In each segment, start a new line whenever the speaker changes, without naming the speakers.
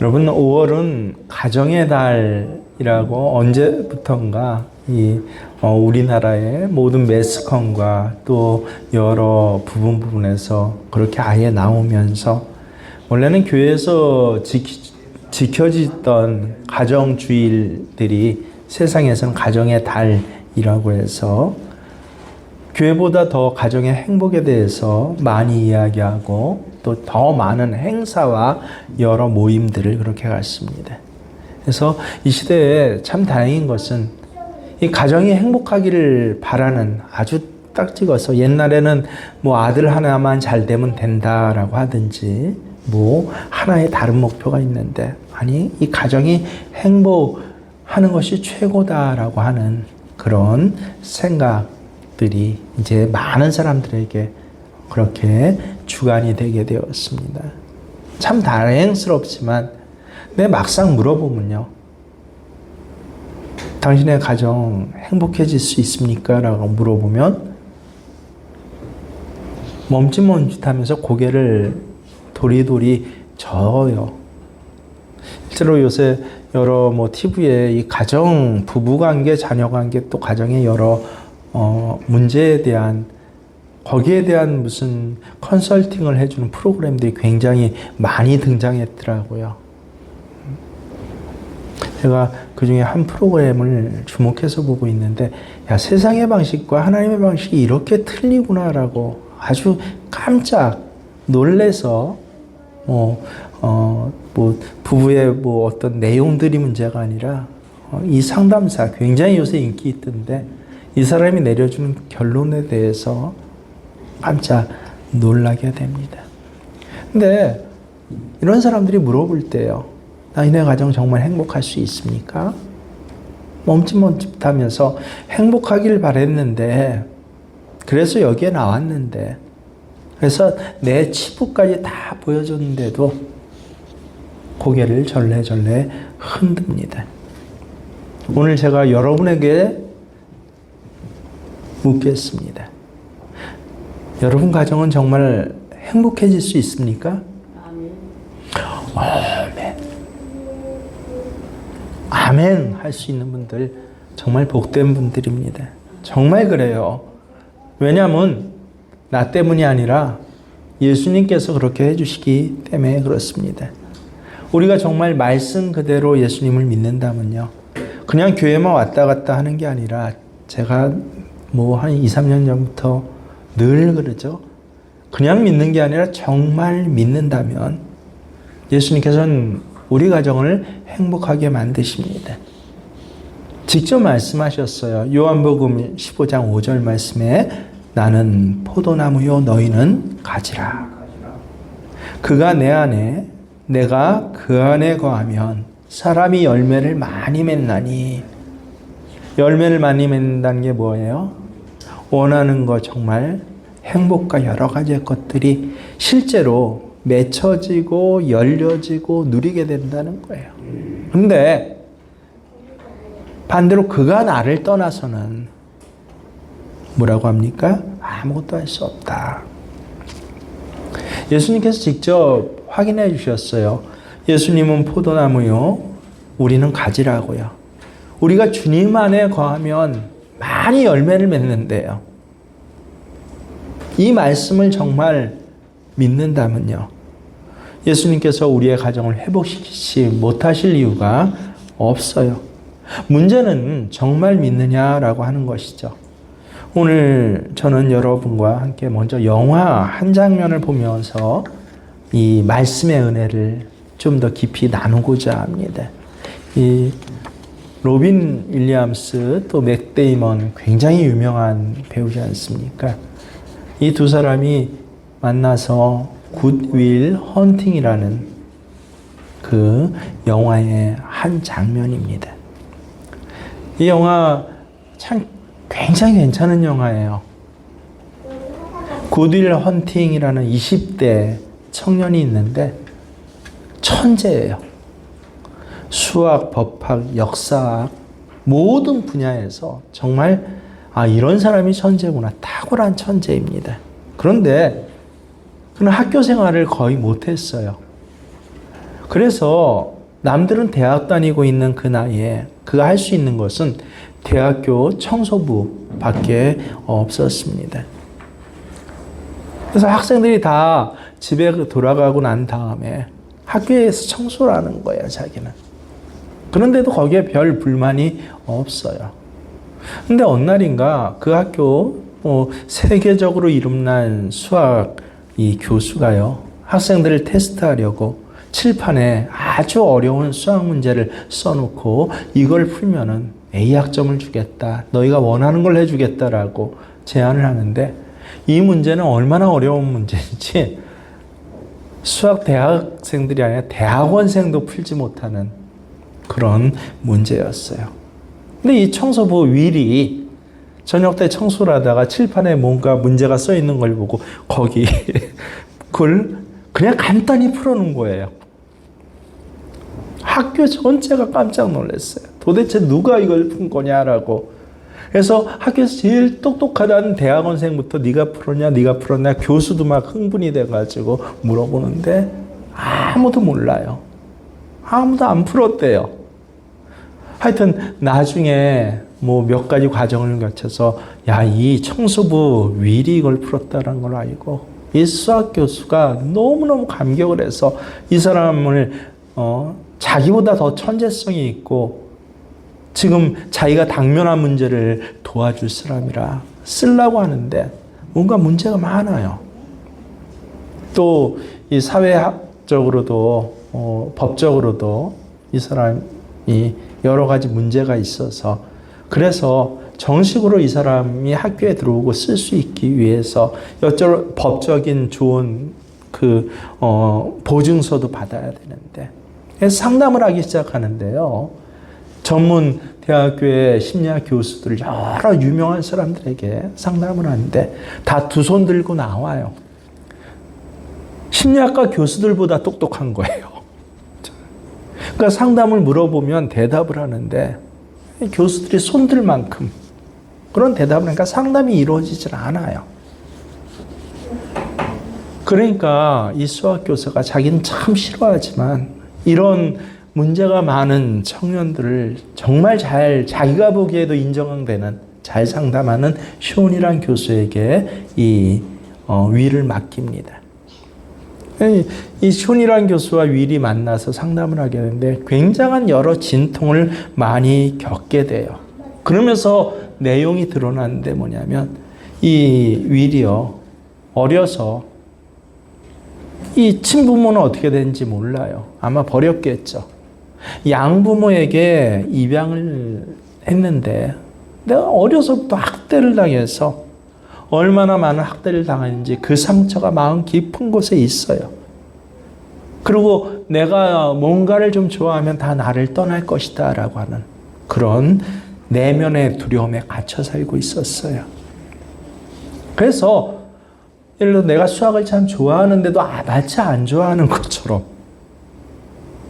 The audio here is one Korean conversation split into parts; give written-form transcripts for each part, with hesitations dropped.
여러분, 5월은 가정의 달이라고 언제부턴가 우리나라의 모든 매스컴과 또 여러 부분에서 그렇게 아예 나오면서 원래는 교회에서 지켜지던 가정주일들이 세상에서는 가정의 달이라고 해서 교회보다 더 가정의 행복에 대해서 많이 이야기하고 또 더 많은 행사와 여러 모임들을 그렇게 갖습니다. 그래서 이 시대에 참 다행인 것은 이 가정이 행복하기를 바라는, 아주 딱 찍어서 옛날에는 뭐 아들 하나만 잘 되면 된다라고 하든지 뭐 하나의 다른 목표가 있는데, 아니 이 가정이 행복하는 것이 최고다라고 하는 그런 생각들이 이제 많은 사람들에게 그렇게 주관이 되게 되었습니다. 참 다행스럽지만 막상 물어보면요, 당신의 가정 행복해질 수 있습니까? 라고 물어보면 멈칫멈칫하면서 고개를 도리도리 저어요. 실제로 요새 여러 TV에 이 가정, 부부관계, 자녀관계, 또 가정의 여러 문제에 대한, 거기에 대한 무슨 컨설팅을 해주는 프로그램들이 굉장히 많이 등장했더라고요. 제가 그 중에 한 프로그램을 주목해서 보고 있는데, 야, 세상의 방식과 하나님의 방식이 이렇게 틀리구나라고 아주 깜짝 놀래서, 부부의 어떤 내용들이 문제가 아니라, 이 상담사, 굉장히 요새 인기 있던데, 이 사람이 내려주는 결론에 대해서 깜짝 놀라게 됩니다. 근데 이런 사람들이 물어볼 때요, 당신의 가정 정말 행복할 수 있습니까? 멈칫멈칫하면서 행복하길 바랬는데, 그래서 여기에 나왔는데, 그래서 내 치부까지 다 보여줬는데도 고개를 절레절레 흔듭니다. 오늘 제가 여러분에게 묻겠습니다. 여러분 가정은 정말 행복해질 수 있습니까? 아멘. 아멘 할 수 있는 분들 정말 복된 분들입니다. 정말 그래요. 왜냐하면 나 때문이 아니라 예수님께서 그렇게 해주시기 때문에 그렇습니다. 우리가 정말 말씀 그대로 예수님을 믿는다면요, 그냥 교회만 왔다 갔다 하는 게 아니라, 제가 한 2, 3년 전부터 늘 그러죠. 그냥 믿는 게 아니라 정말 믿는다면 예수님께서는 우리 가정을 행복하게 만드십니다. 직접 말씀하셨어요. 요한복음 15장 5절 말씀에, 나는 포도나무요 너희는 가지라. 그가 내 안에 내가 그 안에 거하면 사람이 열매를 많이 맺나니. 열매를 많이 맺는다는 게 뭐예요? 원하는 것, 정말 행복과 여러 가지의 것들이 실제로 맺혀지고 열려지고 누리게 된다는 거예요. 근데 반대로 그가 나를 떠나서는 뭐라고 합니까? 아무것도 할 수 없다. 예수님께서 직접 확인해 주셨어요. 예수님은 포도나무요, 우리는 가지라고요. 우리가 주님 안에 거하면 많이 열매를 맺는데요, 이 말씀을 정말 믿는다면요, 예수님께서 우리의 가정을 회복시키지 못하실 이유가 없어요. 문제는 정말 믿느냐라고 하는 것이죠. 오늘 저는 여러분과 함께 먼저 영화 한 장면을 보면서 이 말씀의 은혜를 좀 더 깊이 나누고자 합니다. 이 로빈 윌리엄스 또 맥 데이먼, 굉장히 유명한 배우지 않습니까? 이 두 사람이 만나서 굿윌 헌팅이라는 그 영화의 한 장면입니다. 이 영화 참 굉장히 괜찮은 영화예요. 굿윌 헌팅이라는 20대 청년이 있는데 천재예요. 수학, 법학, 역사학 모든 분야에서 정말 이런 사람이 천재구나, 탁월한 천재입니다. 그런데 그는 학교 생활을 거의 못했어요. 그래서 남들은 대학 다니고 있는 그 나이에 그가 할 수 있는 것은 대학교 청소부밖에 없었습니다. 그래서 학생들이 다 집에 돌아가고 난 다음에 학교에서 청소를 하는 거예요, 자기는. 그런데도 거기에 별 불만이 없어요. 근데 어느 날인가 그 학교 세계적으로 이름난 수학 이 교수가요, 학생들을 테스트하려고 칠판에 아주 어려운 수학 문제를 써놓고 이걸 풀면은 A 학점을 주겠다, 너희가 원하는 걸 해주겠다라고 제안을 하는데, 이 문제는 얼마나 어려운 문제인지 수학 대학생들이 아니라 대학원생도 풀지 못하는 그런 문제였어요. 근데 이 청소부 윌이 저녁 때 청소를 하다가 칠판에 뭔가 문제가 써 있는 걸 보고 거기 그걸 그냥 간단히 풀어놓은 거예요. 학교 전체가 깜짝 놀랐어요. 도대체 누가 이걸 푼 거냐라고. 그래서 학교에서 제일 똑똑하다는 대학원생부터 네가 풀었냐 교수도 막 흥분이 돼가지고 물어보는데 아무도 몰라요. 아무도 안 풀었대요. 하여튼 나중에 뭐 몇 가지 과정을 거쳐서 이 청소부 윌이 이걸 풀었다는 걸 알고 이 수학 교수가 너무너무 감격을 해서 이 사람을 자기보다 더 천재성이 있고 지금 자기가 당면한 문제를 도와줄 사람이라 쓰려고 하는데 뭔가 문제가 많아요. 또 이 사회학적으로도 법적으로도 이 사람이 여러 가지 문제가 있어서, 그래서 정식으로 이 사람이 학교에 들어오고 쓸 수 있기 위해서 여러 법적인 좋은 보증서도 받아야 되는데, 그래서 상담을 하기 시작하는데요. 전문 대학교의 심리학 교수들 여러 유명한 사람들에게 상담을 하는데 다 두 손 들고 나와요. 심리학과 교수들보다 똑똑한 거예요. 그러니까 상담을 물어보면 대답을 하는데 교수들이 손들 만큼 그런 대답을 하니까 상담이 이루어지질 않아요. 그러니까 이 수학 교수가 자기는 참 싫어하지만 이런 문제가 많은 청년들을 정말 잘 자기가 보기에도 인정되는 잘 상담하는 쇼온이란 교수에게 이 윌을 맡깁니다. 이 쇼온이란 교수와 윌이 만나서 상담을 하게 되는데 굉장한 여러 진통을 많이 겪게 돼요. 그러면서 내용이 드러나는데 뭐냐면 이 윌이요, 어려서 이 친부모는 어떻게 되는지 몰라요. 아마 버렸겠죠. 양부모에게 입양을 했는데 내가 어려서부터 학대를 당해서 얼마나 많은 학대를 당했는지 그 상처가 마음 깊은 곳에 있어요. 그리고 내가 뭔가를 좀 좋아하면 다 나를 떠날 것이다 라고 하는 그런 내면의 두려움에 갇혀 살고 있었어요. 그래서 예를 들어 내가 수학을 참 좋아하는데도 마치 안 좋아하는 것처럼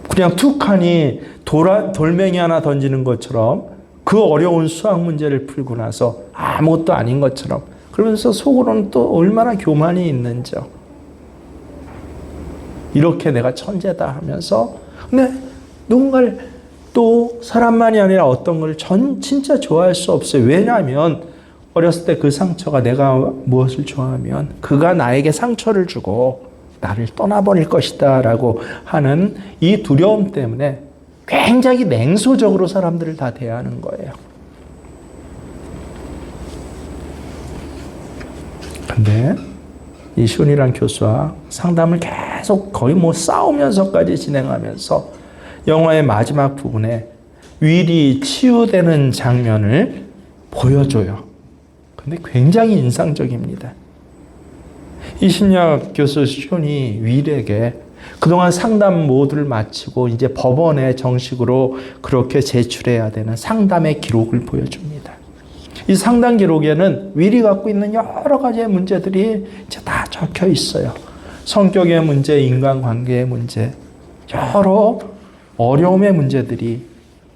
그냥 툭하니 돌멩이 하나 던지는 것처럼 그 어려운 수학 문제를 풀고 나서 아무것도 아닌 것처럼 그러면서 속으로는 또 얼마나 교만이 있는지요. 이렇게 내가 천재다 하면서 근데 누군가를 또 사람만이 아니라 어떤 걸 진짜 좋아할 수 없어요. 왜냐하면 어렸을 때 그 상처가 내가 무엇을 좋아하면 그가 나에게 상처를 주고 나를 떠나버릴 것이다 라고 하는 이 두려움 때문에 굉장히 냉소적으로 사람들을 다 대하는 거예요. 근데 이 쇼온이란 교수와 상담을 계속 거의 싸우면서까지 진행하면서 영화의 마지막 부분에 윌이 치유되는 장면을 보여줘요. 근데 굉장히 인상적입니다. 이 심리학 교수 쇼온이 윌에게 그동안 상담 모두를 마치고 이제 법원에 정식으로 그렇게 제출해야 되는 상담의 기록을 보여줍니다. 이 상담 기록에는 윌이 갖고 있는 여러 가지의 문제들이 이제 다 적혀 있어요. 성격의 문제, 인간관계의 문제, 여러 어려움의 문제들이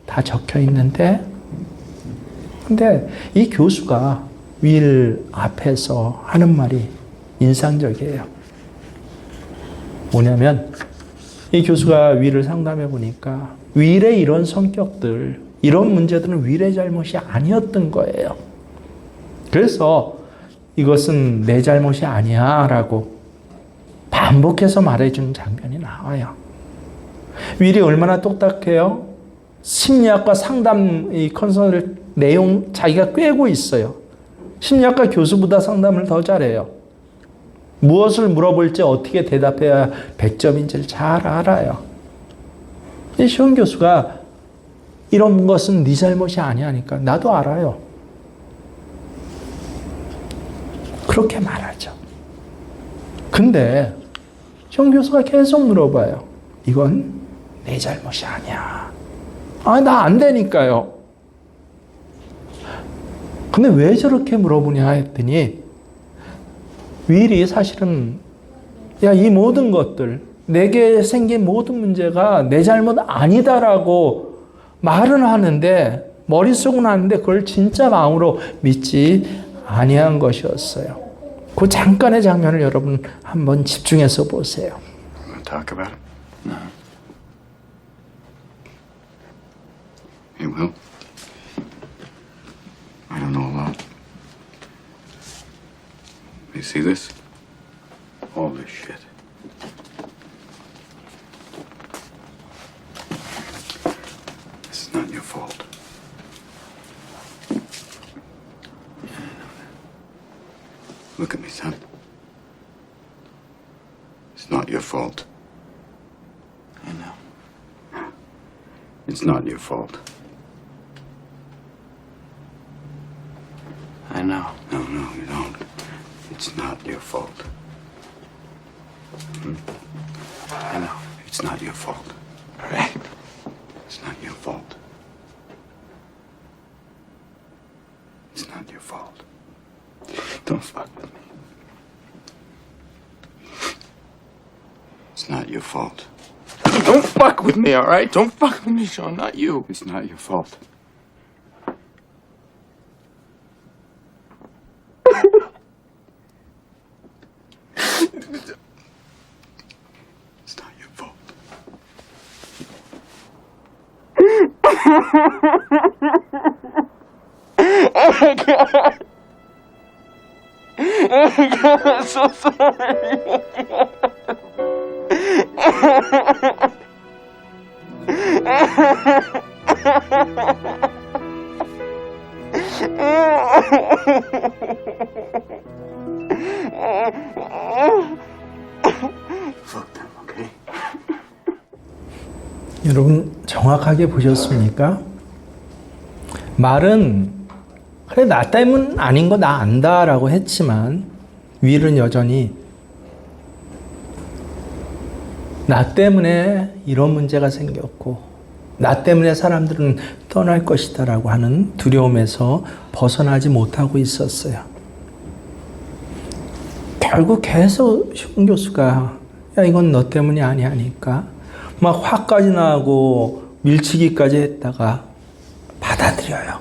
다 적혀 있는데, 근데 이 교수가 윌 앞에서 하는 말이 인상적이에요. 뭐냐면 이 교수가 위를 상담해 보니까 윌의 이런 성격들, 이런 문제들은 윌의 잘못이 아니었던 거예요. 그래서 이것은 내 잘못이 아니야 라고 반복해서 말해주는 장면이 나와요. 윌이 얼마나 똑딱해요? 심리학과 상담 이 컨설트 내용 자기가 꿰고 있어요. 심리학과 교수보다 상담을 더 잘해요. 무엇을 물어볼지 어떻게 대답해야 100점인지를 잘 알아요. 시온 교수가 이런 것은 네 잘못이 아니하니까 나도 알아요. 그렇게 말하죠. 근데 시온 교수가 계속 물어봐요. 이건 내 잘못이 아니야. 나 안 되니까요. 근데 왜 저렇게 물어보냐 했더니 윌이 사실은 이 모든 것들, 내게 생긴 모든 문제가 내 잘못 아니다라고 말은 하는데 머릿속은 아는데 그걸 진짜 마음으로 믿지 아니한 것이었어요. 그 잠깐의 장면을 여러분 한번 집중해서 보세요.
Talk about it? No. Hey, Will. I don't know a lot. You see this? All this shit. This is not your fault. Look at me, son. It's not your fault. I know. It's not your fault. I know. No, you don't. It's not your fault. I know. It's not your fault. All right? It's not your fault. It's not your fault. Don't fuck with me. It's not your fault. Don't fuck with me, all right? Don't fuck with me, Sean. Not you. It's not your fault. It's not your fault. Oh my God. Oh my God, I'm so Fuck them, okay?
여러분 정확하게 보셨습니까? 말은 그래 나 때문 아닌 거 나 안다라고 했지만 윌은 여전히 나 때문에 이런 문제가 생겼고 나 때문에 사람들은 떠날 것이다라고 하는 두려움에서 벗어나지 못하고 있었어요. 결국 계속 시온 교수가 이건 너 때문이 아니하니까 막 화까지 나고 밀치기까지 했다가 받아들여요.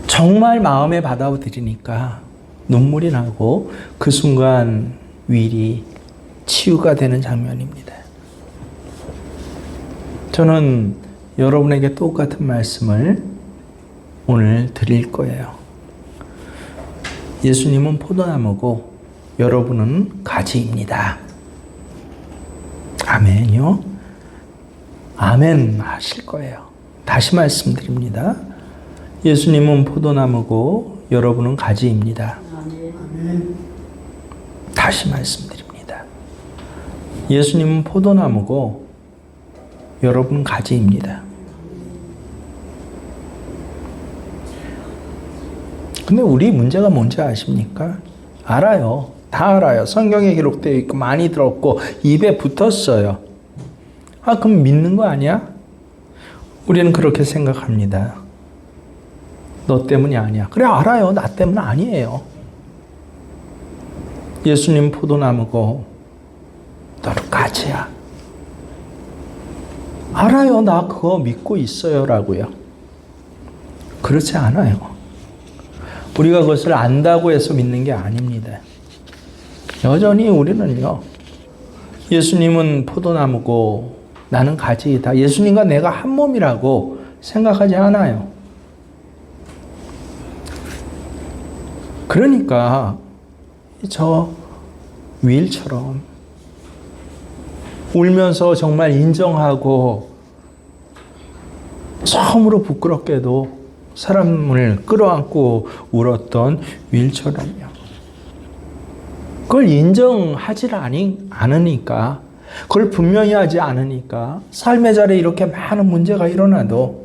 정말 마음에 받아들이니까 눈물이 나고 그 순간 윌이 치유가 되는 장면입니다. 저는 여러분에게 똑같은 말씀을 오늘 드릴 거예요. 예수님은 포도나무고 여러분은 가지입니다. 아멘요? 아멘 하실 거예요. 다시 말씀드립니다. 예수님은 포도나무고 여러분은 가지입니다. 아멘. 다시 말씀드립니다. 예수님은 포도나무고 여러분은 가지입니다. 근데 우리 문제가 뭔지 아십니까? 알아요. 다 알아요. 성경에 기록되어 있고 많이 들었고 입에 붙었어요. 그럼 믿는 거 아니야? 우리는 그렇게 생각합니다. 너 때문이 아니야. 그래 알아요. 나 때문 아니에요. 예수님 포도나무고 너는 가지야. 알아요. 나 그거 믿고 있어요 라고요. 그렇지 않아요. 우리가 그것을 안다고 해서 믿는 게 아닙니다. 여전히 우리는요 예수님은 포도나무고 나는 가지이다. 예수님과 내가 한 몸이라고 생각하지 않아요. 그러니까 저 윌처럼 울면서 정말 인정하고 처음으로 부끄럽게도 사람을 끌어안고 울었던 윌처럼요. 그걸 인정하지 않으니까, 그걸 분명히 하지 않으니까 삶의 자리에 이렇게 많은 문제가 일어나도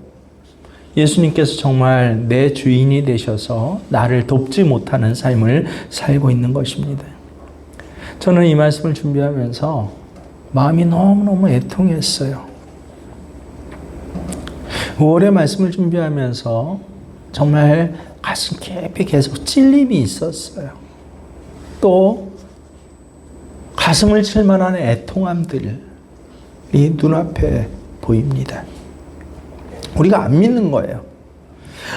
예수님께서 정말 내 주인이 되셔서 나를 돕지 못하는 삶을 살고 있는 것입니다. 저는 이 말씀을 준비하면서 마음이 너무너무 애통했어요. 5월의 말씀을 준비하면서 정말 가슴 깊이 계속 찔림이 있었어요. 또 가슴을 칠 만한 애통함들이 눈앞에 보입니다. 우리가 안 믿는 거예요.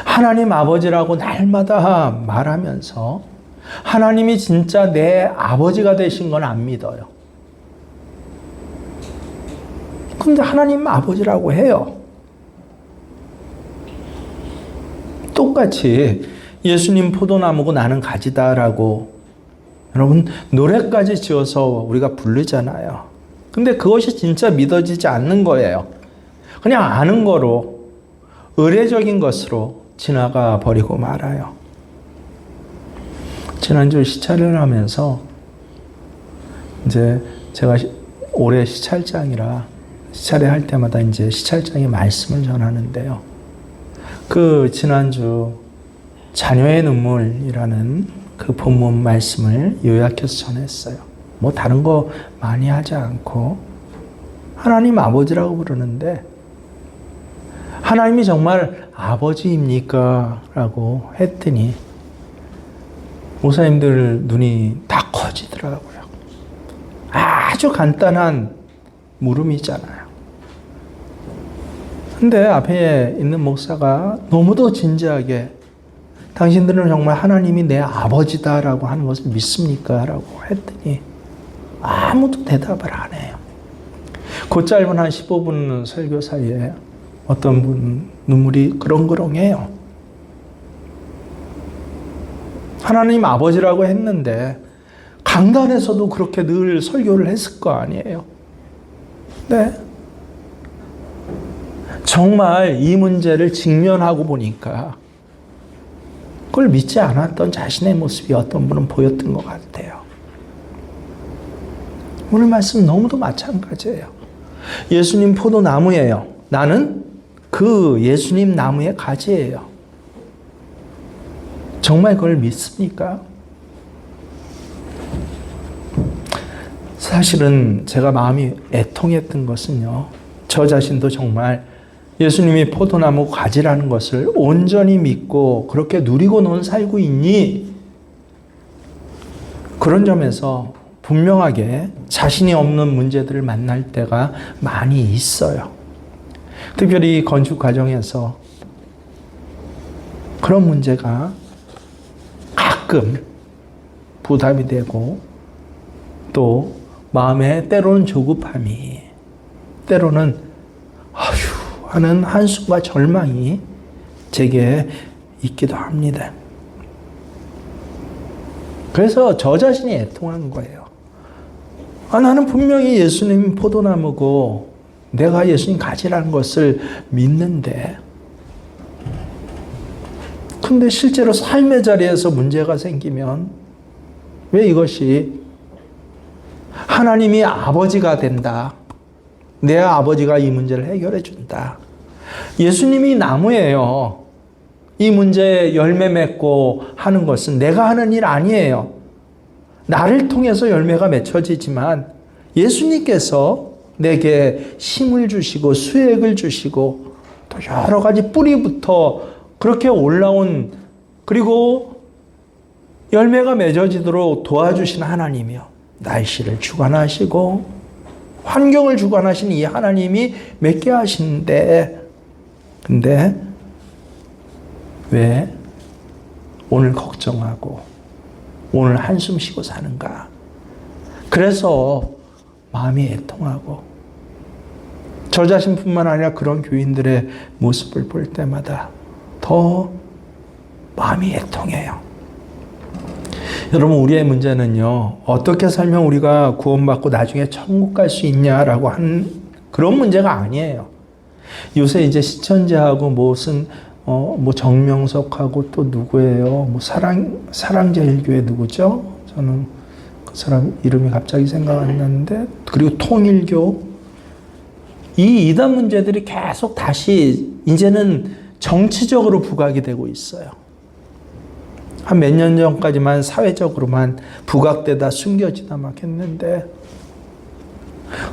하나님 아버지라고 날마다 말하면서 하나님이 진짜 내 아버지가 되신 건 안 믿어요. 근데 하나님 아버지라고 해요. 똑같이 예수님 포도나무고 나는 가지다라고 여러분 노래까지 지어서 우리가 부르잖아요. 근데 그것이 진짜 믿어지지 않는 거예요. 그냥 아는 거로 의례적인 것으로 지나가 버리고 말아요. 지난주 시찰을 하면서 이제 제가 올해 시찰장이라 시찰회 할 때마다 이제 시찰장의 말씀을 전하는데요. 그 지난주 자녀의 눈물이라는 그 본문 말씀을 요약해서 전했어요. 뭐 다른 거 많이 하지 않고 하나님 아버지라고 부르는데 하나님이 정말 아버지입니까? 라고 했더니 목사님들 눈이 다 커지더라고요. 아주 간단한 물음이잖아요. 근데 앞에 있는 목사가 너무도 진지하게 당신들은 정말 하나님이 내 아버지다라고 하는 것을 믿습니까? 라고 했더니 아무도 대답을 안 해요. 그 짧은 한 15분 설교 사이에 어떤 분 눈물이 그렁그렁해요. 하나님 아버지라고 했는데 강단에서도 그렇게 늘 설교를 했을 거 아니에요. 네. 정말 이 문제를 직면하고 보니까 그걸 믿지 않았던 자신의 모습이 어떤 분은 보였던 것 같아요. 오늘 말씀 너무도 마찬가지예요. 예수님 포도나무예요. 나는 그 예수님 나무의 가지예요. 정말 그걸 믿습니까? 사실은 제가 마음이 애통했던 것은요. 저 자신도 정말 예수님이 포도나무 가지라는 것을 온전히 믿고 그렇게 누리고 넌 살고 있니? 그런 점에서 분명하게 자신이 없는 문제들을 만날 때가 많이 있어요. 특별히 건축 과정에서 그런 문제가 가끔 부담이 되고 또 마음에 때로는 조급함이 때로는 아휴 하는 한숨과 절망이 제게 있기도 합니다. 그래서 저 자신이 애통한 거예요. 나는 분명히 예수님 포도나무고 내가 예수님 가지라는 것을 믿는데 근데 실제로 삶의 자리에서 문제가 생기면 왜 이것이 하나님이 아버지가 된다. 내 아버지가 이 문제를 해결해 준다. 예수님이 나무예요. 이 문제에 열매 맺고 하는 것은 내가 하는 일 아니에요. 나를 통해서 열매가 맺혀지지만 예수님께서 내게 힘을 주시고 수액을 주시고 또 여러 가지 뿌리부터 그렇게 올라온 그리고 열매가 맺어지도록 도와주신 하나님이요. 날씨를 주관하시고 환경을 주관하신 이 하나님이 맺게 하시는데 근데 왜 오늘 걱정하고 오늘 한숨 쉬고 사는가? 그래서 마음이 애통하고 저 자신뿐만 아니라 그런 교인들의 모습을 볼 때마다 더 마음이 애통해요. 여러분, 우리의 문제는요, 어떻게 살면 우리가 구원받고 나중에 천국 갈 수 있냐라고 하는 그런 문제가 아니에요. 요새 이제 시천제하고 무슨 뭐 정명석하고 또 누구예요? 뭐 사랑제일교회 누구죠? 저는 그 사람 이름이 갑자기 생각 안 나는데, 그리고 통일교, 이 이단 문제들이 계속 다시 이제는 정치적으로 부각이 되고 있어요. 한 몇 년 전까지만 사회적으로만 부각되다 숨겨지다 막 했는데,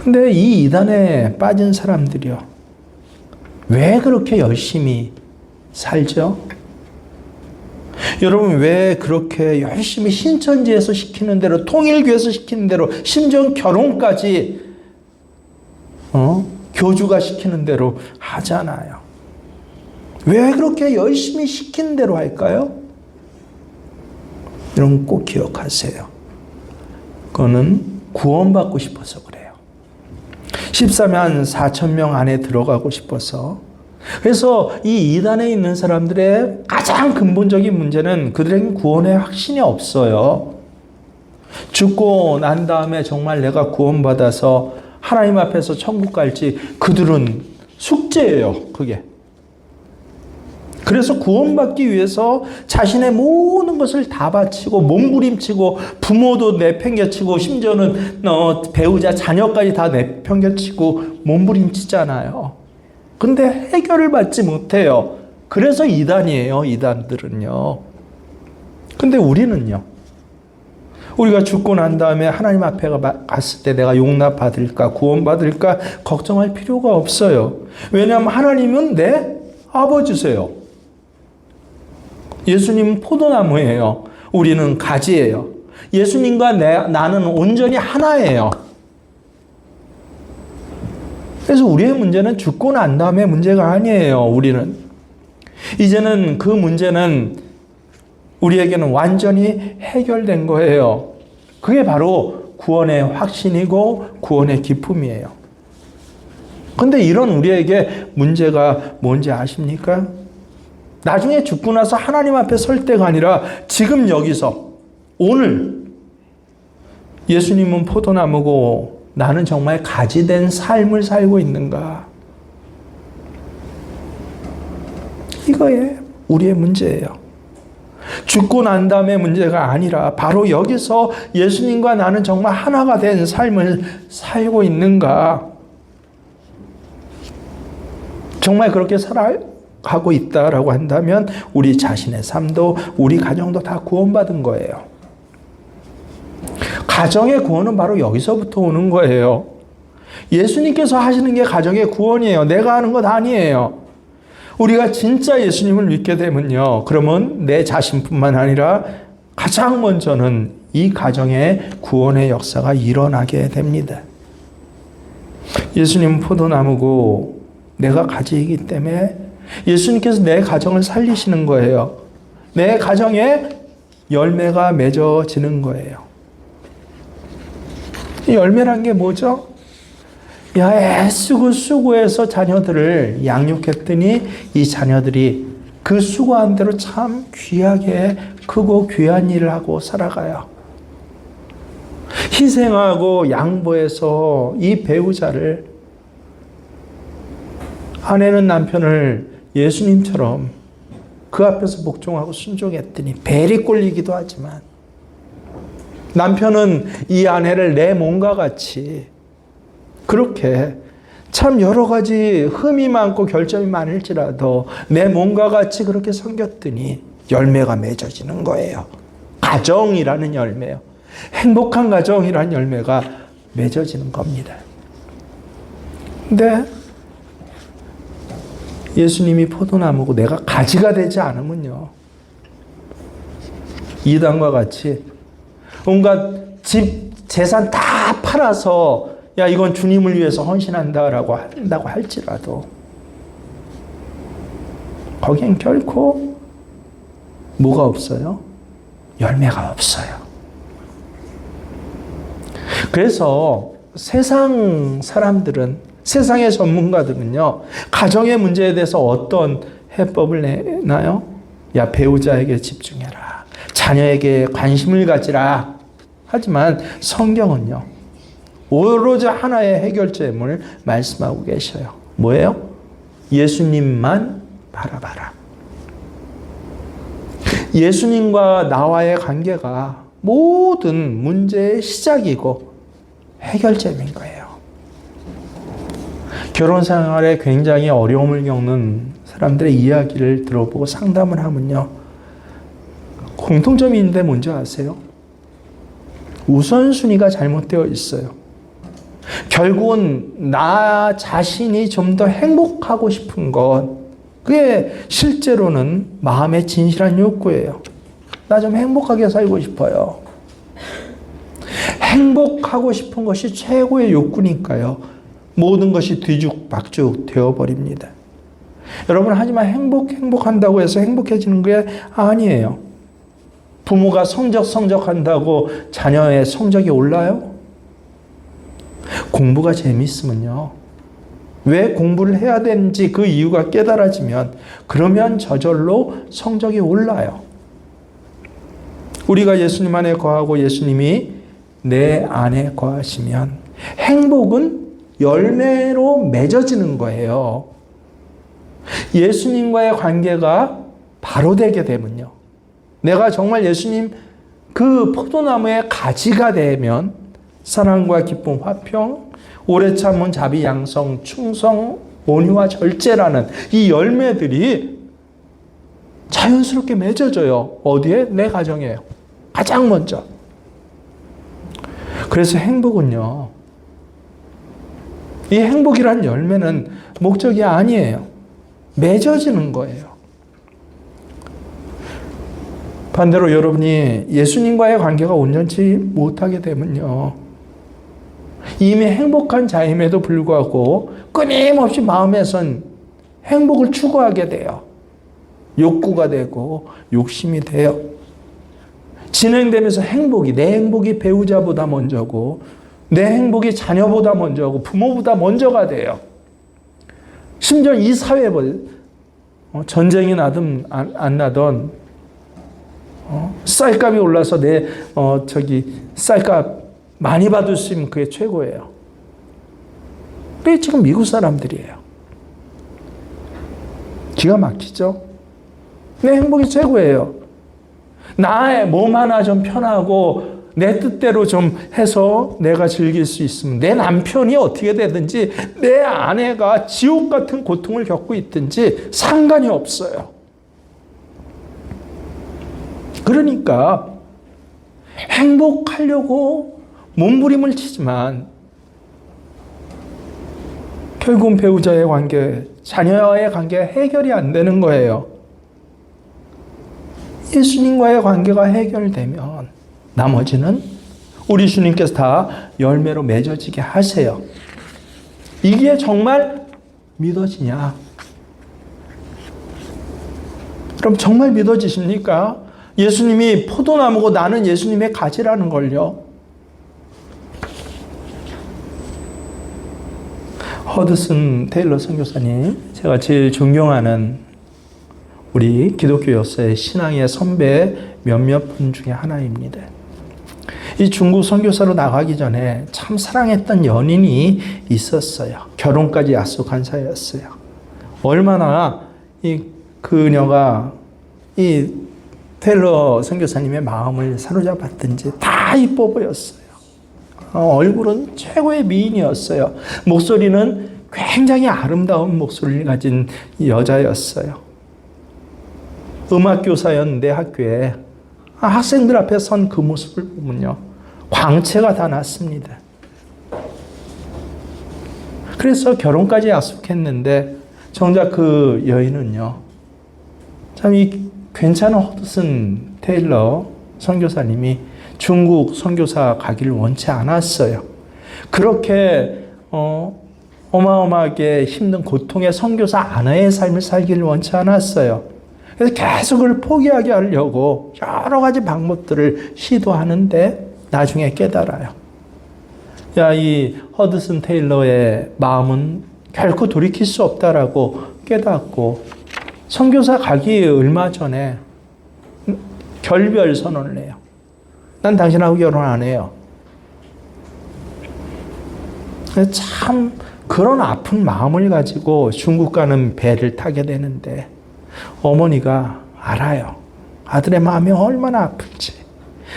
근데 이 이단에 빠진 사람들이요, 왜 그렇게 열심히 살죠? 여러분, 왜 그렇게 열심히 신천지에서 시키는 대로, 통일교에서 시키는 대로, 심지어 결혼까지 교주가 시키는 대로 하잖아요. 왜 그렇게 열심히 시키는 대로 할까요? 여러분, 꼭 기억하세요. 그거는 구원받고 싶어서 그래요. 14만 한 4천 명 안에 들어가고 싶어서. 그래서 이 이단에 있는 사람들의 가장 근본적인 문제는 그들에겐 구원의 확신이 없어요. 죽고 난 다음에 정말 내가 구원받아서 하나님 앞에서 천국 갈지, 그들은 숙제예요, 그게. 그래서 구원받기 위해서 자신의 모든 것을 다 바치고 몸부림치고 부모도 내팽개치고 심지어는 배우자 자녀까지 다 내팽개치고 몸부림치잖아요. 근데 해결을 받지 못해요. 그래서 이단이에요, 이단들은요. 근데 우리는요, 우리가 죽고 난 다음에 하나님 앞에 갔을 때 내가 용납받을까 구원받을까 걱정할 필요가 없어요. 왜냐하면 하나님은 내 아버지세요. 예수님은 포도나무예요. 우리는 가지예요. 예수님과 나는 온전히 하나예요. 그래서 우리의 문제는 죽고 난 다음에 문제가 아니에요. 우리는 이제는 그 문제는 우리에게는 완전히 해결된 거예요. 그게 바로 구원의 확신이고 구원의 기쁨이에요. 근데 이런 우리에게 문제가 뭔지 아십니까? 나중에 죽고 나서 하나님 앞에 설 때가 아니라 지금 여기서 오늘 예수님은 포도나무고 나는 정말 가지된 삶을 살고 있는가? 이거에 우리의 문제예요. 죽고 난 다음에 문제가 아니라 바로 여기서 예수님과 나는 정말 하나가 된 삶을 살고 있는가? 정말 그렇게 살아가고 있다라고 한다면 우리 자신의 삶도 우리 가정도 다 구원받은 거예요. 가정의 구원은 바로 여기서부터 오는 거예요. 예수님께서 하시는 게 가정의 구원이에요. 내가 하는 것 아니에요. 우리가 진짜 예수님을 믿게 되면요, 그러면 내 자신뿐만 아니라 가장 먼저는 이 가정의 구원의 역사가 일어나게 됩니다. 예수님은 포도나무고 내가 가지이기 때문에 예수님께서 내 가정을 살리시는 거예요. 내 가정에 열매가 맺어지는 거예요. 이 열매란 게 뭐죠? 애쓰고 수고해서 자녀들을 양육했더니 이 자녀들이 그 수고한 대로 참 귀하게 크고 귀한 일을 하고 살아가요. 희생하고 양보해서 이 배우자를, 아내는 남편을 예수님처럼 그 앞에서 복종하고 순종했더니 벨이 꼴리기도 하지만 남편은 이 아내를 내 몸과 같이 그렇게 참 여러 가지 흠이 많고 결점이 많을지라도 내 몸과 같이 그렇게 섬겼더니 열매가 맺어지는 거예요. 가정이라는 열매요. 행복한 가정이라는 열매가 맺어지는 겁니다. 근데 예수님이 포도나무고 내가 가지가 되지 않으면요, 이단과 같이 온갖 집, 재산 다 팔아서 야, 이건 주님을 위해서 헌신한다라고 한다고 할지라도 거기엔 결코 뭐가 없어요? 열매가 없어요. 그래서 세상 사람들은, 세상의 전문가들은요, 가정의 문제에 대해서 어떤 해법을 내나요? 야, 배우자에게 집중해라. 자녀에게 관심을 가지라. 하지만 성경은요, 오로지 하나의 해결점을 말씀하고 계셔요. 뭐예요? 예수님만 바라봐라. 예수님과 나와의 관계가 모든 문제의 시작이고 해결점인 거예요. 결혼 생활에 굉장히 어려움을 겪는 사람들의 이야기를 들어보고 상담을 하면요, 공통점이 있는데 뭔지 아세요? 우선순위가 잘못되어 있어요. 결국은 나 자신이 좀 더 행복하고 싶은 것, 그게 실제로는 마음의 진실한 욕구예요. 나 좀 행복하게 살고 싶어요. 행복하고 싶은 것이 최고의 욕구니까요, 모든 것이 뒤죽박죽 되어버립니다. 여러분, 하지만 행복한다고 해서 행복해지는 게 아니에요. 부모가 성적한다고 자녀의 성적이 올라요? 공부가 재미있으면요, 왜 공부를 해야 되는지 그 이유가 깨달아지면 그러면 저절로 성적이 올라요. 우리가 예수님 안에 거하고 예수님이 내 안에 거하시면 행복은 열매로 맺어지는 거예요. 예수님과의 관계가 바로 되게 되면요, 내가 정말 예수님 그 포도나무의 가지가 되면 사랑과 기쁨, 화평, 오래 참은 자비, 양성, 충성, 온유와 절제라는 이 열매들이 자연스럽게 맺어져요. 어디에? 내 가정에요. 가장 먼저. 그래서 행복은요, 이 행복이란 열매는 목적이 아니에요. 맺어지는 거예요. 반대로 여러분이 예수님과의 관계가 온전치 못하게 되면요, 이미 행복한 자임에도 불구하고 끊임없이 마음에선 행복을 추구하게 돼요. 욕구가 되고 욕심이 돼요. 진행되면서 내 행복이 배우자보다 먼저고, 내 행복이 자녀보다 먼저고, 부모보다 먼저가 돼요. 심지어 이 사회보다 전쟁이 나든 안 나든 쌀값이 올라서 쌀값 많이 받을 수 있으면 그게 최고예요. 그게 지금 미국 사람들이에요. 기가 막히죠? 내 행복이 최고예요. 나의 몸 하나 좀 편하고 내 뜻대로 좀 해서 내가 즐길 수 있으면, 내 남편이 어떻게 되든지, 내 아내가 지옥 같은 고통을 겪고 있든지 상관이 없어요. 그러니까 행복하려고 몸부림을 치지만 결국은 배우자의 관계, 자녀와의 관계가 해결이 안 되는 거예요. 예수님과의 관계가 해결되면 나머지는 우리 주님께서 다 열매로 맺어지게 하세요. 이게 정말 믿어지냐? 그럼 정말 믿어지십니까? 예수님이 포도나무고 나는 예수님의 가지라는 걸요. 허드슨 테일러 선교사님, 제가 제일 존경하는 우리 기독교 역사의 신앙의 선배 몇몇 분 중에 하나입니다. 이 중국 선교사로 나가기 전에 참 사랑했던 연인이 있었어요. 결혼까지 약속한 사이였어요. 얼마나 이 그녀가 이 테일러 선교사님의 마음을 사로잡았든지 다 이뻐 보였어요. 얼굴은 최고의 미인이었어요. 목소리는 굉장히 아름다운 목소리를 가진 여자였어요. 음악교사였는데 학교에 학생들 앞에 선 그 모습을 보면요, 광채가 다 났습니다. 그래서 결혼까지 약속했는데 정작 그 여인은요, 참 이 괜찮은 허드슨 테일러 선교사님이 중국 선교사 가기를 원치 않았어요. 그렇게 어마어마하게 힘든 고통의 선교사 아내의 삶을 살기를 원치 않았어요. 그래서 계속 그걸 포기하게 하려고 여러 가지 방법들을 시도하는데 나중에 깨달아요. 야, 이 허드슨 테일러의 마음은 결코 돌이킬 수 없다라고 깨닫고 선교사 가기 얼마 전에 결별 선언을 해요. 난 당신하고 결혼 안 해요. 참 그런 아픈 마음을 가지고 중국 가는 배를 타게 되는데 어머니가 알아요. 아들의 마음이 얼마나 아픈지.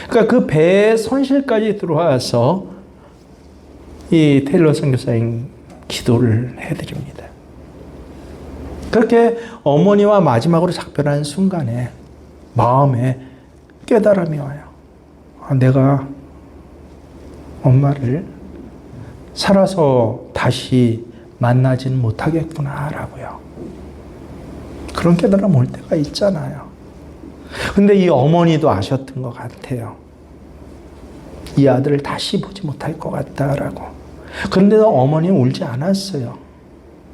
그러니까 그 배에 손실까지 들어와서 이 테일러 선교사님 기도를 해드립니다. 그렇게 어머니와 마지막으로 작별하는 순간에 마음에 깨달음이 와요. 내가 엄마를 살아서 다시 만나지는 못하겠구나라고요. 그런 깨달음 올 때가 있잖아요. 근데 이 어머니도 아셨던 것 같아요. 이 아들을 다시 보지 못할 것 같다라고. 그런데도 어머니는 울지 않았어요.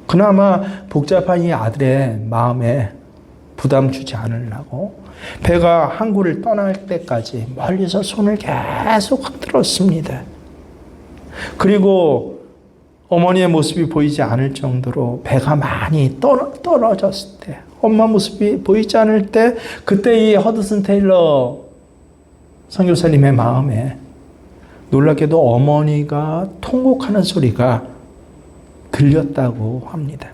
그나마 복잡한 이 아들의 마음에 부담 주지 않으려고 배가 항구를 떠날 때까지 멀리서 손을 계속 흔들었습니다. 그리고 어머니의 모습이 보이지 않을 정도로 배가 많이 떨어졌을 때, 엄마 모습이 보이지 않을 때, 그때 이 허드슨 테일러 선교사님의 마음에 놀랍게도 어머니가 통곡하는 소리가 들렸다고 합니다.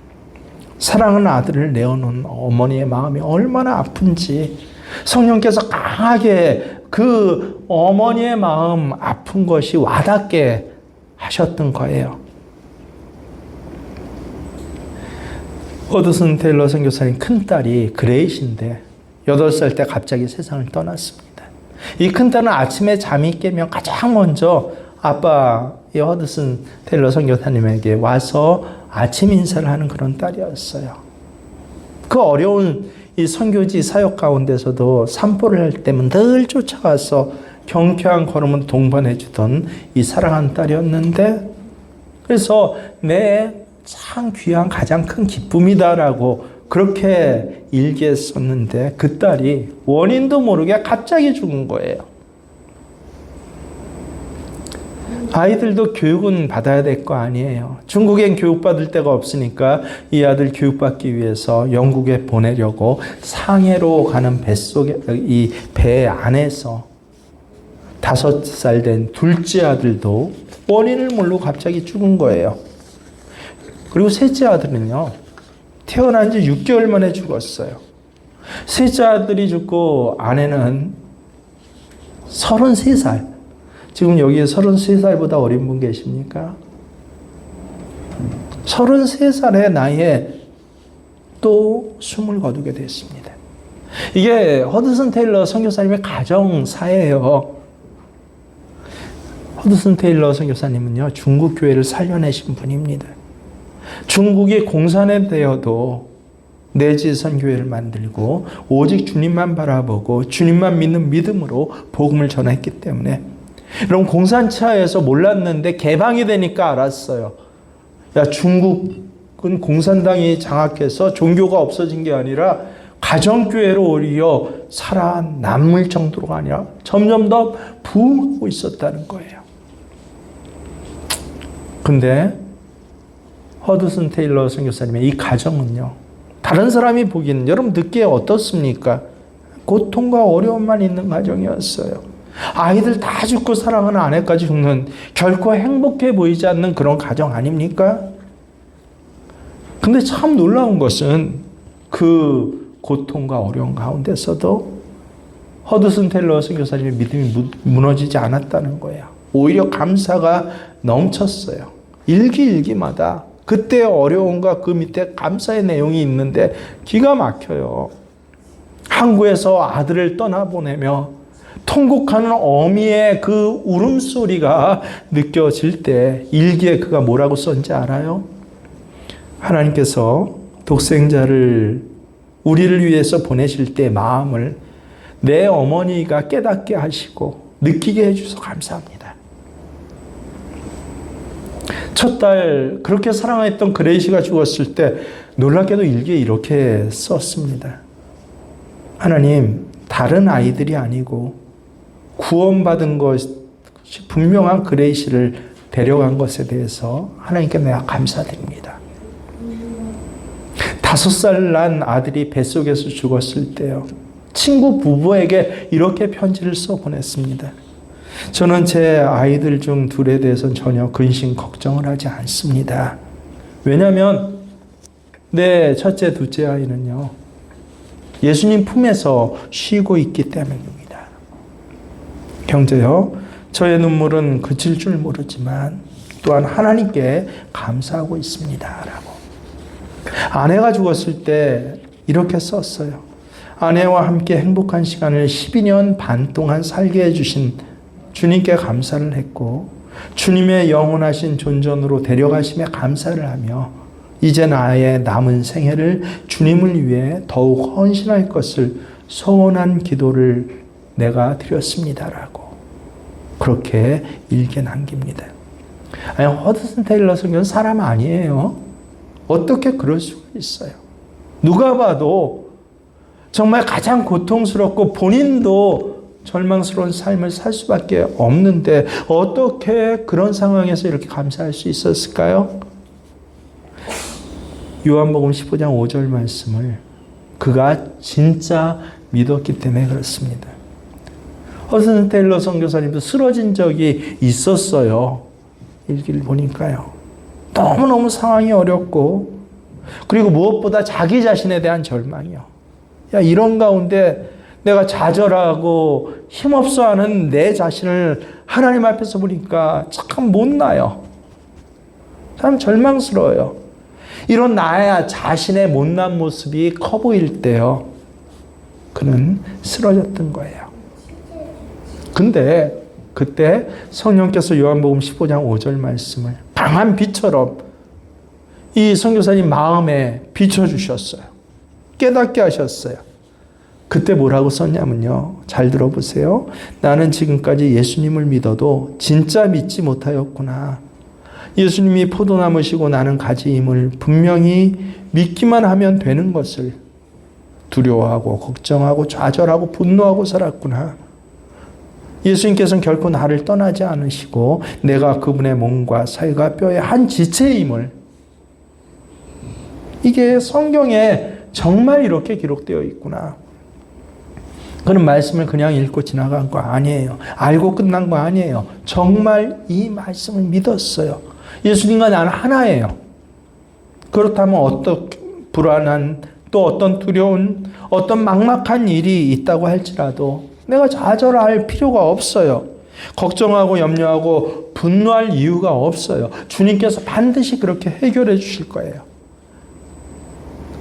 사랑하는 아들을 내어놓은 어머니의 마음이 얼마나 아픈지 성령께서 강하게 그 어머니의 마음 아픈 것이 와닿게 하셨던 거예요. 허드슨 테일러 선교사님 큰딸이 그레이시인데 8살 때 갑자기 세상을 떠났습니다. 이 큰딸은 아침에 잠이 깨면 가장 먼저 아빠 이 허드슨 테일러 선교사님에게 와서 아침 인사를 하는 그런 딸이었어요. 그 어려운 이 선교지 사역 가운데서도 산보를 할 때면 늘 쫓아가서 경쾌한 걸음을 동반해 주던 이 사랑하는 딸이었는데, 그래서 내 참 귀한 가장 큰 기쁨이다라고 그렇게 일기했었는데 그 딸이 원인도 모르게 갑자기 죽은 거예요. 아이들도 교육은 받아야 될 거 아니에요. 중국엔 교육받을 데가 없으니까 이 아들 교육받기 위해서 영국에 보내려고 상해로 가는 뱃속에, 이 배 안에서 5살 된 둘째 아들도 원인을 모르고 갑자기 죽은 거예요. 그리고 셋째 아들은요, 태어난 지 6개월 만에 죽었어요. 셋째 아들이 죽고 아내는 33살. 지금 여기에 33살보다 어린 분 계십니까? 33살의 나이에 또 숨을 거두게 됐습니다. 이게 허드슨 테일러 선교사님의 가정사예요. 허드슨 테일러 선교사님은요, 중국 교회를 살려내신 분입니다. 중국이 공산화되어도 내지선 교회를 만들고 오직 주님만 바라보고 주님만 믿는 믿음으로 복음을 전했기 때문에, 여러분 공산차에서 몰랐는데 개방이 되니까 알았어요. 야, 중국은 공산당이 장악해서 종교가 없어진 게 아니라 가정교회로 오히려 살아남을 정도가 아니라 점점 더 부흥하고 있었다는 거예요. 근데 허드슨 테일러 선교사님의 이 가정은요, 다른 사람이 보기에는 여러분 듣기에 어떻습니까? 고통과 어려움만 있는 가정이었어요. 아이들 다 죽고 사랑하는 아내까지 죽는 결코 행복해 보이지 않는 그런 가정 아닙니까? 근데 참 놀라운 것은 그 고통과 어려움 가운데서도 허드슨 테일러 선교사님의 믿음이 무너지지 않았다는 거예요. 오히려 감사가 넘쳤어요. 일기마다 그때의 어려움과 그 밑에 감사의 내용이 있는데 기가 막혀요. 항구에서 아들을 떠나보내며 통곡하는 어미의 그 울음소리가 느껴질 때 일기에 그가 뭐라고 썼는지 알아요? 하나님께서 독생자를 우리를 위해서 보내실 때 마음을 내 어머니가 깨닫게 하시고 느끼게 해주셔서 감사합니다. 첫 딸 그렇게 사랑했던 그레이시가 죽었을 때 놀랍게도 일기에 이렇게 썼습니다. 하나님, 다른 아이들이 아니고 구원받은 것이 분명한 그레이시를 데려간 것에 대해서 하나님께 내가 감사드립니다. 5살 난 아들이 뱃속에서 죽었을 때요. 친구 부부에게 이렇게 편지를 써 보냈습니다. 저는 제 아이들 중 둘에 대해서는 전혀 근심 걱정을 하지 않습니다. 왜냐하면 내 첫째, 둘째 아이는요, 예수님 품에서 쉬고 있기 때문입니다. 형제요, 저의 눈물은 그칠 줄 모르지만 또한 하나님께 감사하고 있습니다. 라고. 아내가 죽었을 때 이렇게 썼어요. 아내와 함께 행복한 시간을 12년 반 동안 살게 해주신 주님께 감사를 했고, 주님의 영원하신 존전으로 데려가심에 감사를 하며, 이제 나의 남은 생애를 주님을 위해 더욱 헌신할 것을 소원한 기도를 내가 드렸습니다라고 그렇게 일기에 남깁니다. 아니, 허드슨 테일러 선교는 사람 아니에요. 어떻게 그럴 수가 있어요? 누가 봐도 정말 가장 고통스럽고 본인도 절망스러운 삶을 살 수밖에 없는데 어떻게 그런 상황에서 이렇게 감사할 수 있었을까요? 요한복음 15장 5절 말씀을 그가 진짜 믿었기 때문에 그렇습니다. 허슨 테일러 선교사님도 쓰러진 적이 있었어요. 일기를 보니까요. 너무너무 상황이 어렵고, 그리고 무엇보다 자기 자신에 대한 절망이요. 야, 이런 가운데 내가 좌절하고 힘없어하는 내 자신을 하나님 앞에서 보니까 참 못나요. 참 절망스러워요. 이런 나의 자신의 못난 모습이 커 보일 때요, 그는 쓰러졌던 거예요. 근데 그때 성령께서 요한복음 15장 5절 말씀을 강한 빛처럼 이 선교사님 마음에 비춰주셨어요. 깨닫게 하셨어요. 그때 뭐라고 썼냐면요, 잘 들어보세요. 나는 지금까지 예수님을 믿어도 진짜 믿지 못하였구나. 예수님이 포도나무시고 나는 가지임을 분명히 믿기만 하면 되는 것을 두려워하고 걱정하고 좌절하고 분노하고 살았구나. 예수님께서는 결코 나를 떠나지 않으시고 내가 그분의 몸과 살과 뼈의 한 지체임을, 이게 성경에 정말 이렇게 기록되어 있구나. 그는 말씀을 그냥 읽고 지나간 거 아니에요. 알고 끝난 거 아니에요. 정말 이 말씀을 믿었어요. 예수님과 나는 하나예요. 그렇다면 어떤 불안한, 또 어떤 두려운, 어떤 막막한 일이 있다고 할지라도 내가 좌절할 필요가 없어요. 걱정하고 염려하고 분노할 이유가 없어요. 주님께서 반드시 그렇게 해결해 주실 거예요.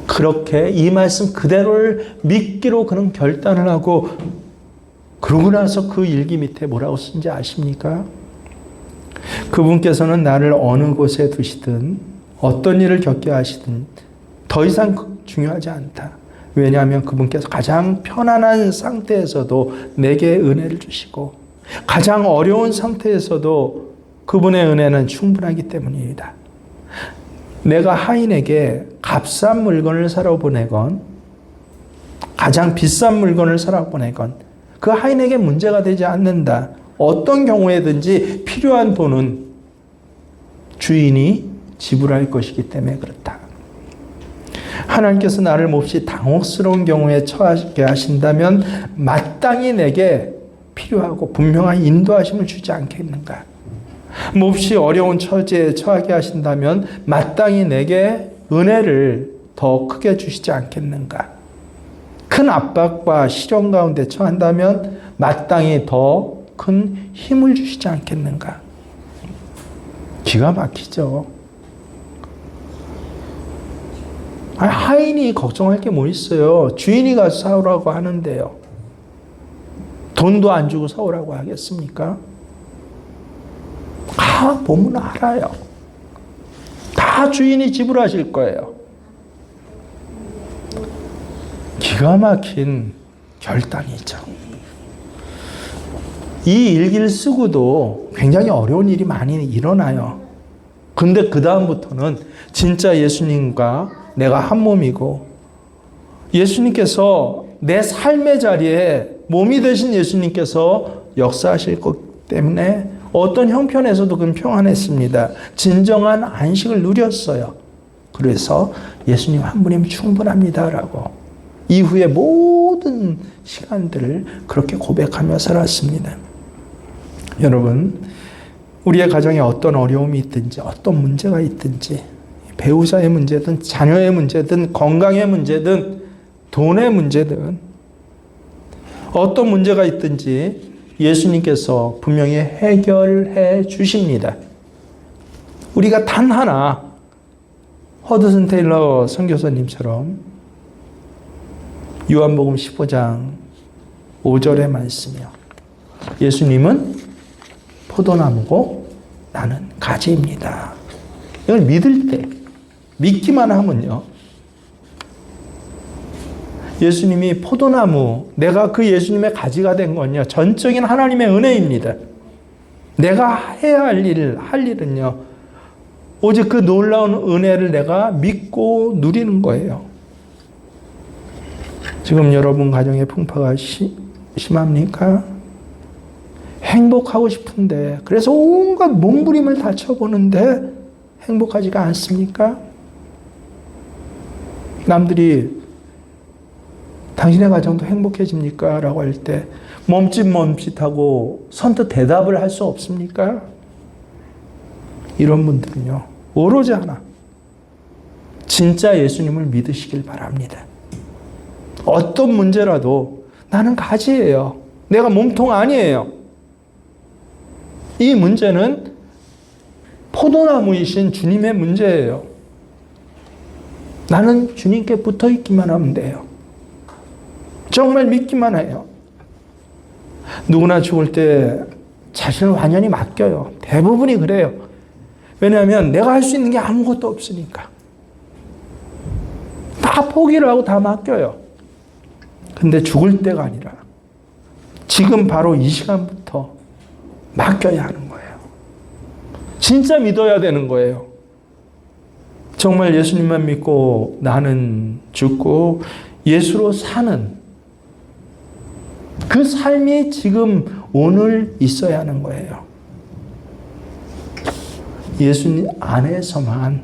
그렇게 이 말씀 그대로를 믿기로 그는 결단을 하고, 그러고 나서 그 일기 밑에 뭐라고 쓴지 아십니까? 그분께서는 나를 어느 곳에 두시든 어떤 일을 겪게 하시든 더 이상 중요하지 않다. 왜냐하면 그분께서 가장 편안한 상태에서도 내게 은혜를 주시고 가장 어려운 상태에서도 그분의 은혜는 충분하기 때문입니다. 내가 하인에게 값싼 물건을 사러 보내건 가장 비싼 물건을 사러 보내건 그 하인에게 문제가 되지 않는다. 어떤 경우에든지 필요한 돈은 주인이 지불할 것이기 때문에 그렇다. 하나님께서 나를 몹시 당혹스러운 경우에 처하게 하신다면 마땅히 내게 필요하고 분명한 인도하심을 주지 않겠는가? 몹시 어려운 처지에 처하게 하신다면 마땅히 내게 은혜를 더 크게 주시지 않겠는가? 큰 압박과 시련 가운데 처한다면 마땅히 더 큰 힘을 주시지 않겠는가? 기가 막히죠. 하인이 걱정할 게 뭐 있어요? 주인이 가서 사오라고 하는데요. 돈도 안 주고 사오라고 하겠습니까? 다 보면 알아요. 다 주인이 지불하실 거예요. 기가 막힌 결단이죠. 이 일기를 쓰고도 굉장히 어려운 일이 많이 일어나요. 근데 그 다음부터는 진짜 예수님과 내가 한 몸이고 예수님께서 내 삶의 자리에 몸이 되신 예수님께서 역사하실 때문에 어떤 형편에서도 그는 평안했습니다. 진정한 안식을 누렸어요. 그래서 예수님 한 분이면 충분합니다라고 이후의 모든 시간들을 그렇게 고백하며 살았습니다. 여러분, 우리의 가정에 어떤 어려움이 있든지 어떤 문제가 있든지 배우자의 문제든 자녀의 문제든 건강의 문제든 돈의 문제든 어떤 문제가 있든지 예수님께서 분명히 해결해 주십니다. 우리가 단 하나 허드슨 테일러 선교사님처럼 요한복음 15장 5절의 말씀이요. 예수님은 포도나무고 나는 가지입니다. 이걸 믿을 때, 믿기만 하면요. 예수님이 포도나무, 내가 그 예수님의 가지가 된 건요. 전적인 하나님의 은혜입니다. 내가 해야 할 일은요. 오직 그 놀라운 은혜를 내가 믿고 누리는 거예요. 지금 여러분 가정에 풍파가 심합니까? 행복하고 싶은데, 그래서 온갖 몸부림을 다 쳐보는데 행복하지가 않습니까? 남들이 당신의 가정도 행복해집니까? 라고 할 때 멈칫멈칫하고 선뜻 대답을 할 수 없습니까? 이런 분들은요, 오로지 하나, 진짜 예수님을 믿으시길 바랍니다. 어떤 문제라도 나는 가지예요. 내가 몸통 아니에요. 이 문제는 포도나무이신 주님의 문제예요. 나는 주님께 붙어 있기만 하면 돼요. 정말 믿기만 해요. 누구나 죽을 때 자신을 완전히 맡겨요. 대부분이 그래요. 왜냐하면 내가 할 수 있는 게 아무것도 없으니까. 다 포기를 하고 다 맡겨요. 근데 죽을 때가 아니라 지금 바로 이 시간부터 맡겨야 하는 거예요. 진짜 믿어야 되는 거예요. 정말 예수님만 믿고 나는 죽고 예수로 사는 그 삶이 지금 오늘 있어야 하는 거예요. 예수님 안에서만,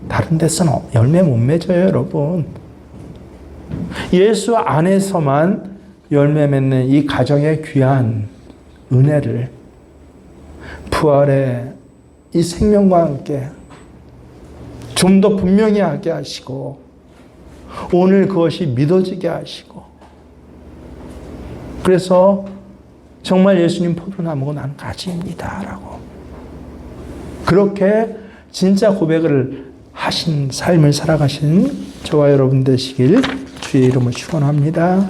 다른 데서는 열매 못 맺어요, 여러분. 예수 안에서만 열매 맺는 이 가정의 귀한 은혜를 부활의 이 생명과 함께 좀 더 분명히 하게 하시고 오늘 그것이 믿어지게 하시고, 그래서 정말 예수님 포도나무고 난 가지입니다 라고 그렇게 진짜 고백을 하신 삶을 살아가신 저와 여러분 되시길 주의 이름으로 축원합니다.